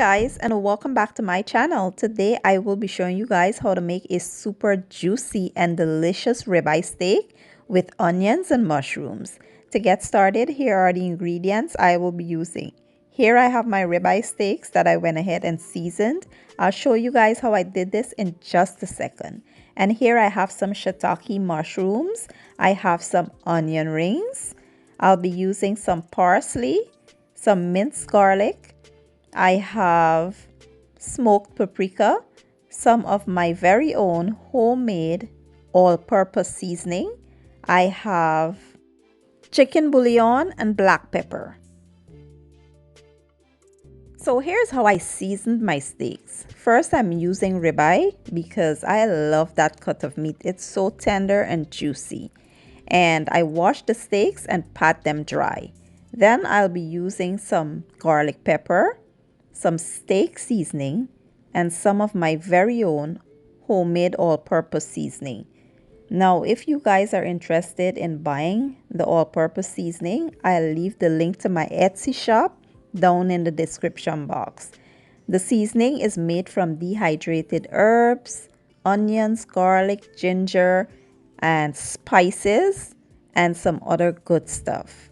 guys, and welcome back to my channel. Today I will be showing you guys how to make a super juicy and delicious ribeye steak with onions and mushrooms. To get started, here are the ingredients I will be using. Here I have my ribeye steaks that I went ahead and seasoned. I'll show you guys how I did this in just a second. And here I have some shiitake mushrooms. I have some onion rings. I'll be using some parsley, some minced garlic. I have smoked paprika, some of my very own homemade all-purpose seasoning. I have chicken bouillon and black pepper. So here's how I seasoned my steaks. First, I'm using ribeye because I love that cut of meat. It's so tender and juicy. And I wash the steaks and pat them dry. Then I'll be using some garlic pepper, some steak seasoning, and some of my very own homemade all-purpose seasoning. Now, if you guys are interested in buying the all-purpose seasoning, I'll leave the link to my Etsy shop down in the description box. The seasoning is made from dehydrated herbs, onions, garlic, ginger, and spices, and some other good stuff.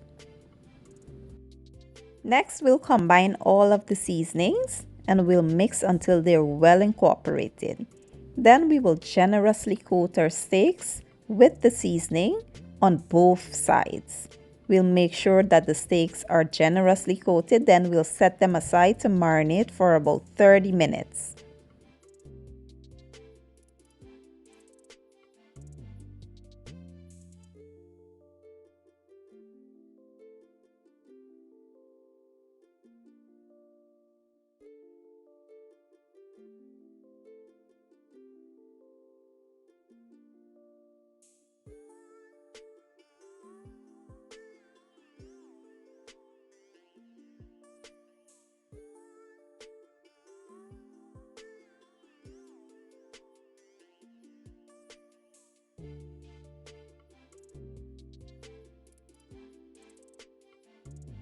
Next, we'll combine all of the seasonings and we'll mix until they're well incorporated. Then we will generously coat our steaks with the seasoning on both sides. We'll make sure that the steaks are generously coated, then we'll set them aside to marinate for about 30 minutes.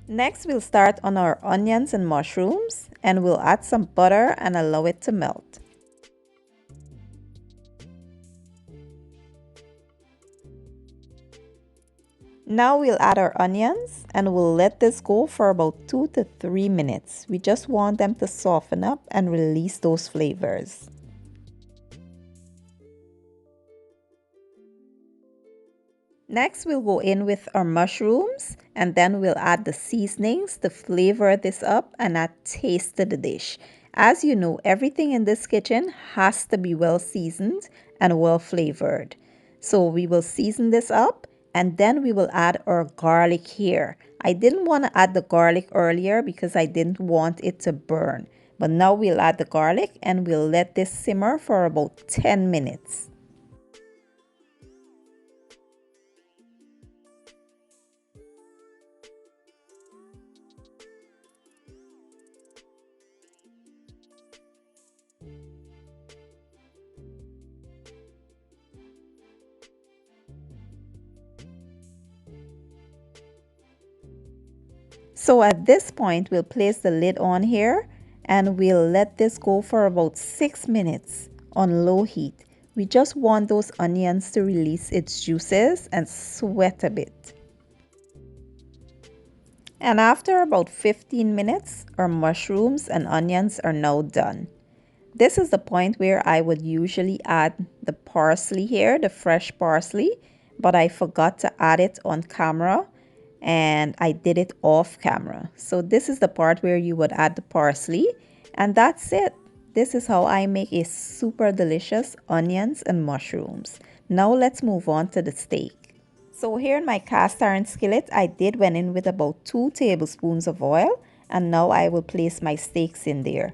Next, we'll start on our onions and mushrooms, and we'll add some butter and allow it to melt. Now we'll add our onions and we'll let this go for about 2 to 3 minutes. We just want them to soften up and release those flavors. Next, we'll go in with our mushrooms and then we'll add the seasonings to flavor this up and add taste to the dish. As you know, everything in this kitchen has to be well seasoned and well flavored. So we will season this up and then we will add our garlic here. I didn't want to add the garlic earlier because I didn't want it to burn. But now we'll add the garlic and we'll let this simmer for about 10 minutes. So at this point, we'll place the lid on here and we'll let this go for about 6 minutes on low heat. We just want those onions to release its juices and sweat a bit. And after about 15 minutes, our mushrooms and onions are now done. This is the point where I would usually add the parsley here, the fresh parsley, but I forgot to add it on camera. And I did it off camera. So this is the part where you would add the parsley, and that's it. This is how I make a super delicious onions and mushrooms. Now let's move on to the steak. So here in my cast iron skillet, I went in with about 2 tablespoons of oil, and now I will place my steaks in there.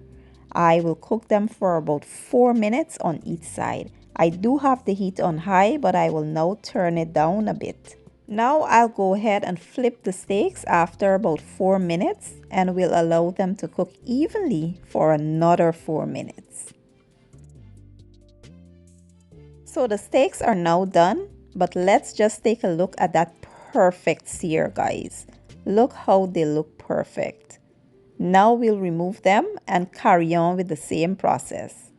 I will cook them for about 4 minutes on each side. I do have the heat on high, but I will now turn it down a bit. Now I'll go ahead and flip the steaks after about 4 minutes and we'll allow them to cook evenly for another 4 minutes. So the steaks are now done, but let's just take a look at that perfect sear, guys. Look how they look perfect. Now we'll remove them and carry on with the same process.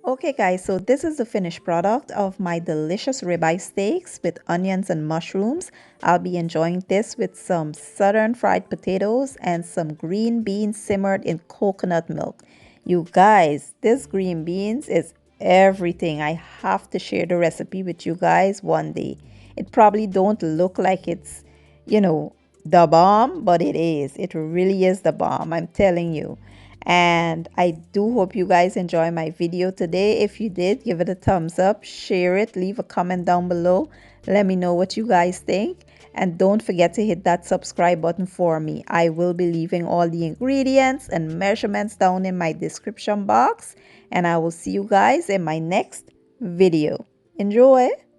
Okay guys, so this is the finished product of my delicious ribeye steaks with onions and mushrooms. I'll be enjoying this with some southern fried potatoes and some green beans simmered in coconut milk. You guys, this green beans is everything. I have to share the recipe with you guys one day. It probably don't look like it's, the bomb, but it is. It really is the bomb, I'm telling you. And I do hope you guys enjoy my video today. If you did, give it a thumbs up, share it, leave a comment down below. Let me know what you guys think. And don't forget to hit that subscribe button for me. I will be leaving all the ingredients and measurements down in my description box. And I will see you guys in my next video. Enjoy!